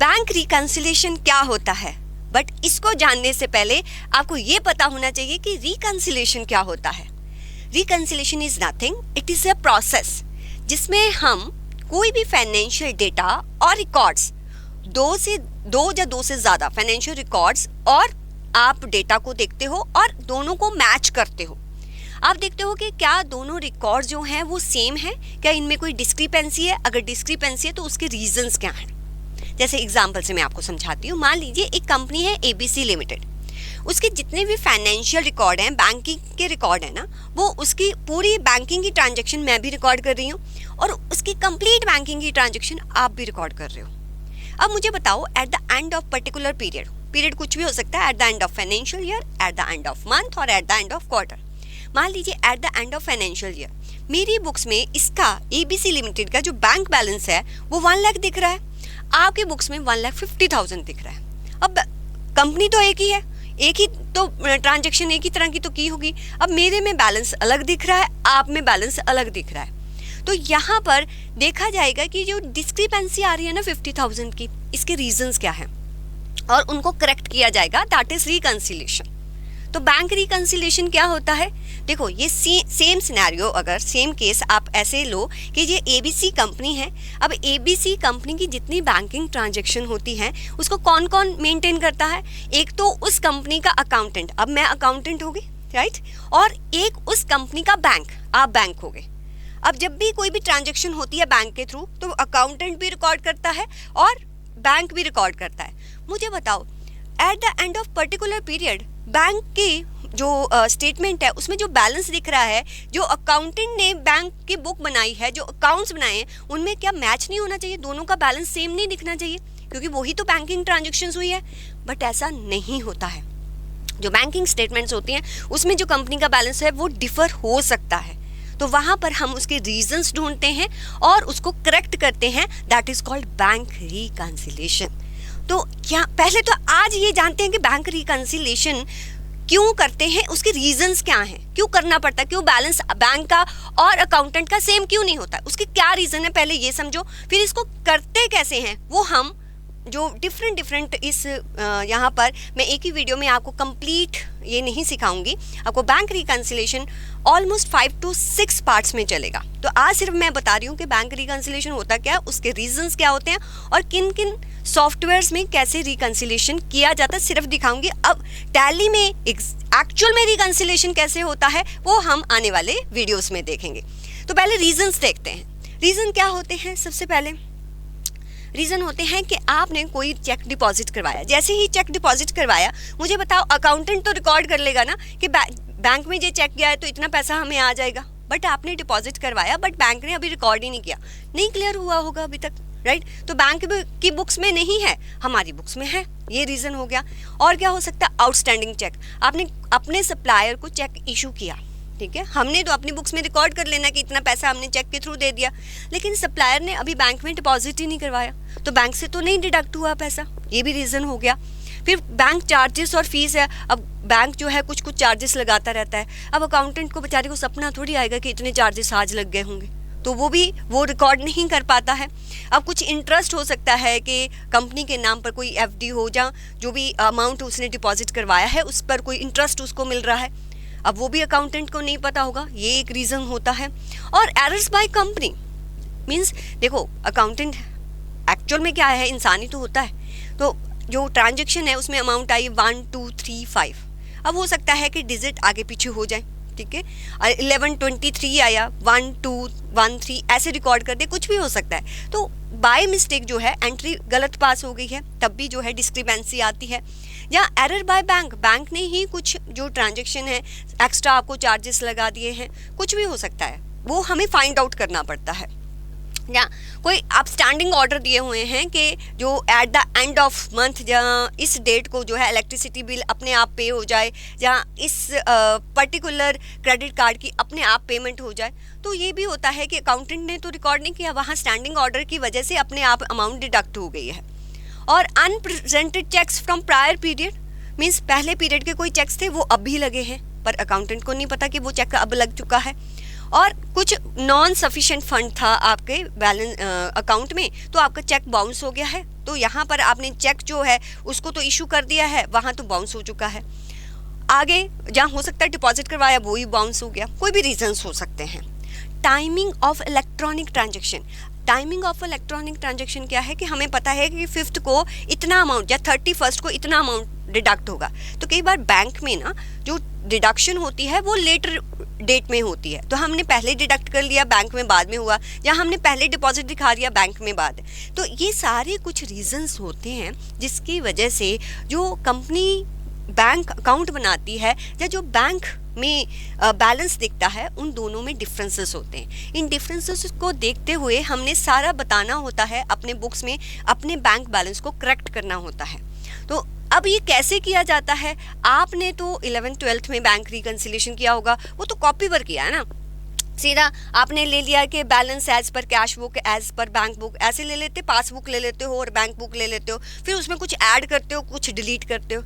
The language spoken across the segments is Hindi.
बैंक रिकंसिलिएशन क्या होता है, बट इसको जानने से पहले आपको ये पता होना चाहिए कि रिकंसिलिएशन क्या होता है। Reconciliation is nothing, it is a process जिसमें हम कोई भी फाइनेंशियल डेटा और रिकॉर्ड्स दो या दो से ज़्यादा फाइनेंशियल रिकॉर्ड्स और आप डेटा को देखते हो और दोनों को मैच करते हो। आप देखते हो कि क्या दोनों रिकॉर्ड जो हैं वो सेम है, क्या इनमें कोई डिस्क्रिपेंसी है, अगर डिस्क्रिपेंसी है तो उसके रीजंस क्या हैं। जैसे एग्जांपल से मैं आपको समझाती हूँ। मान लीजिए एक कंपनी है ABC लिमिटेड, उसके जितने भी फाइनेंशियल रिकॉर्ड हैं, बैंकिंग के रिकॉर्ड है ना, वो उसकी पूरी बैंकिंग की ट्रांजैक्शन मैं भी रिकॉर्ड कर रही हूँ और उसकी कंप्लीट बैंकिंग की ट्रांजैक्शन आप भी रिकॉर्ड कर रहे हो। अब मुझे बताओ at the end of particular period कुछ भी हो सकता है, at the end of financial year, at the end of month और at the end of quarter. मान लीजिए at the end of financial year मेरी बुक्स में इसका ABC लिमिटेड का जो बैंक बैलेंस है वो 1 लाख दिख रहा है, आपकी बुक्स में 1,50,000 दिख रहा है। अब कंपनी तो एक ही है, एक ही तो ट्रांजैक्शन एक ही तरह की तो की होगी। अब मेरे में बैलेंस अलग दिख रहा है, आप में बैलेंस अलग दिख रहा है, तो यहाँ पर देखा जाएगा कि जो डिस्क्रिपेंसी आ रही है ना 50,000 की, इसके रीजंस क्या है और उनको करेक्ट किया जाएगा, दैट इज रिकंसिलिएशन। तो बैंक रिकंसिलिएशन क्या होता है, देखो ये सेम सिनेरियो, अगर सेम केस आप ऐसे लो कि ये ABC कंपनी है। अब ABC कंपनी की जितनी बैंकिंग ट्रांजैक्शन होती है उसको कौन कौन मेंटेन करता है, एक तो उस कंपनी का अकाउंटेंट, अब मैं अकाउंटेंट हो गई राइट, और एक उस कंपनी का बैंक, आप बैंक हो गए। अब जब भी कोई भी ट्रांजैक्शन होती है बैंक के थ्रू तो अकाउंटेंट भी रिकॉर्ड करता है और बैंक भी रिकॉर्ड करता है। मुझे बताओ at the end of particular period bank की जो स्टेटमेंट है उसमें जो बैलेंस दिख रहा है, जो अकाउंटेंट ने बैंक की बुक बनाई है, जो अकाउंट्स बनाए हैं, उनमें क्या मैच नहीं होना चाहिए, दोनों का बैलेंस सेम नहीं दिखना चाहिए, क्योंकि वही तो बैंकिंग ट्रांजैक्शंस हुई है। बट ऐसा नहीं होता है। जो बैंकिंग स्टेटमेंट्स होती हैं उसमें जो कंपनी का बैलेंस है वो डिफर हो सकता है, तो वहाँ पर हम उसके रीजंस ढूंढते हैं और उसको करेक्ट करते हैं, that is called bank reconciliation. तो क्या पहले तो आज ये जानते हैं कि बैंक रिकंसिलिएशन क्यों करते हैं, उसके रीजंस क्या हैं, क्यों करना पड़ता है, क्यों बैलेंस बैंक का और अकाउंटेंट का सेम क्यों नहीं होता, उसके क्या रीजन है, पहले ये समझो। फिर इसको करते कैसे हैं वो हम जो डिफरेंट इस यहाँ पर मैं एक ही वीडियो में आपको कंप्लीट ये नहीं सिखाऊंगी, आपको bank reconciliation almost 5 to 6 parts में चलेगा। तो आज सिर्फ मैं बता रही हूँ कि बैंक रिकंसिलिएशन होता क्या है, उसके रीजंस क्या होते हैं और किन किन सॉफ्टवेयर्स में कैसे रिकंसिलिएशन किया जाता है, सिर्फ दिखाऊंगी। अब टैली में एक्चुअल में रिकंसिलिएशन कैसे होता है वो हम आने वाले वीडियोस में देखेंगे। तो पहले रीजंस देखते हैं। रीजन क्या होते हैं, सबसे पहले रीज़न होते हैं कि आपने कोई चेक डिपॉजिट करवाया, जैसे ही चेक डिपॉजिट करवाया, मुझे बताओ अकाउंटेंट तो रिकॉर्ड कर लेगा ना कि बैंक में ये चेक गया है तो इतना पैसा हमें आ जाएगा, बट आपने डिपॉजिट करवाया बट बैंक ने अभी रिकॉर्ड ही नहीं किया, नहीं क्लियर हुआ होगा अभी तक राइट, तो बैंक की बुक्स में नहीं है, हमारी बुक्स में है, ये रीज़न हो गया। और क्या हो सकता है, आउटस्टैंडिंग चेक, आपने अपने सप्लायर को चेक इशू किया, ठीक है, हमने तो अपनी बुक्स में रिकॉर्ड कर लेना कि इतना पैसा हमने चेक के थ्रू दे दिया, लेकिन सप्लायर ने अभी बैंक में डिपॉजिट ही नहीं करवाया, तो बैंक से तो नहीं डिडक्ट हुआ पैसा, ये भी रीज़न हो गया। फिर बैंक चार्जेस और फीस है, अब बैंक जो है कुछ चार्जेस लगाता रहता है, अब अकाउंटेंट को बेचारे को सपना थोड़ी आएगा कि इतने चार्जेस आज लग गए होंगे, तो वो रिकॉर्ड नहीं कर पाता है। अब कुछ इंटरेस्ट हो सकता है कि कंपनी के नाम पर कोई FD हो, जहाँ जो भी अमाउंट उसने डिपॉजिट करवाया है उस पर कोई इंटरेस्ट उसको मिल रहा है, अब वो भी अकाउंटेंट को नहीं पता होगा, ये एक रीज़न होता है। और एरर्स बाय कंपनी मीन्स देखो अकाउंटेंट एक्चुअल में क्या है, इंसानी तो होता है, तो जो ट्रांजैक्शन है उसमें अमाउंट आई 1 2 3 5, अब हो सकता है कि डिजिट आगे पीछे हो जाए, ठीक है, 1123 आया 1 2 1 3 ऐसे रिकॉर्ड कर दे, कुछ भी हो सकता है, तो बाय मिस्टेक जो है एंट्री गलत पास हो गई है, तब भी जो है डिस्क्रिपेंसी आती है। या एरर बाय बैंक ने ही कुछ जो ट्रांजैक्शन है एक्स्ट्रा आपको चार्जेस लगा दिए हैं, कुछ भी हो सकता है, वो हमें फाइंड आउट करना पड़ता है। या कोई आप स्टैंडिंग ऑर्डर दिए हुए हैं कि जो eight the end of month जहाँ इस डेट को जो है इलेक्ट्रिसिटी बिल अपने आप पे हो जाए, जहाँ इस पर्टिकुलर क्रेडिट कार्ड की अपने आप पेमेंट हो जाए, तो ये भी होता है कि अकाउंटेंट ने तो रिकॉर्ड नहीं किया, वहाँ स्टैंडिंग ऑर्डर की वजह से अपने आप अमाउंट डिडक्ट हो गई है। और unpresented cheques from prior period means पहले पीरियड के कोई चेक्स थे वो अब भी लगे हैं, पर अकाउंटेंट को नहीं पता कि वो चेक अब लग चुका है। और कुछ नॉन सफिशिएंट फंड था आपके बैलेंस अकाउंट में, तो आपका चेक बाउंस हो गया है, तो तो यहाँ पर आपने चेक जो है उसको तो इशू कर दिया है, वहाँ तो बाउंस हो चुका है। आगे जहाँ हो सकता है डिपॉजिट करवाया वो ही बाउंस हो गया, कोई भी रीजंस हो सकते हैं। Timing of electronic transaction, timing of electronic transaction क्या है कि हमें पता है कि 5th को इतना अमाउंट या 31st को इतना अमाउंट डिडक्ट होगा। तो कई बार बैंक में ना जो डिडक्शन होती है वो लेटर डेट में होती है, तो हमने पहले डिडक्ट कर लिया, बैंक में बाद में हुआ, या हमने पहले डिपॉजिट दिखा दिया, बैंक में बाद। तो ये सारे कुछ रीजंस होते हैं जिसकी वजह से जो कंपनी बैंक अकाउंट बनाती है या जो बैंक में बैलेंस दिखता है, उन दोनों में डिफरेंसेस होते हैं। इन डिफरेंसेस को देखते हुए हमने सारा बताना होता है अपने बुक्स में, अपने बैंक बैलेंस को करेक्ट करना होता है। तो अब ये कैसे किया जाता है? आपने तो 11th 12th में बैंक रिकंसिलिएशन किया होगा, वो तो कॉपी पर किया है ना, सीधा आपने ले लिया कि balance as per cash book, as per bank book, ऐसे ले लेते, पासबुक ले लेते हो और बैंक बुक ले लेते हो, फिर उसमें कुछ ऐड करते हो, कुछ डिलीट करते हो।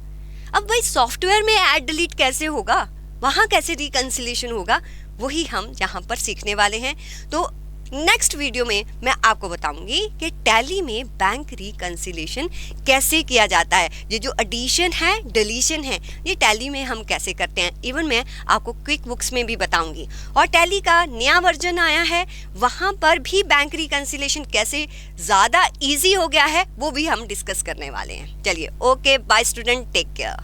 अब भाई सॉफ्टवेयर में ऐड डिलीट कैसे होगा, वहाँ कैसे रिकंसिलिएशन होगा, वही हम यहाँ पर सीखने वाले हैं। तो नेक्स्ट वीडियो में मैं आपको बताऊंगी कि टैली में बैंक रिकंसिलिएशन कैसे किया जाता है। ये जो एडिशन है, डिलीशन है, ये टैली में हम कैसे करते हैं, इवन मैं आपको क्विक बुक्स में भी बताऊंगी। और टैली का नया वर्जन आया है, वहाँ पर भी बैंक रिकंसिलिएशन कैसे ज़्यादा ईजी हो गया है वो भी हम डिस्कस करने वाले हैं। चलिए, okay bye student, take care.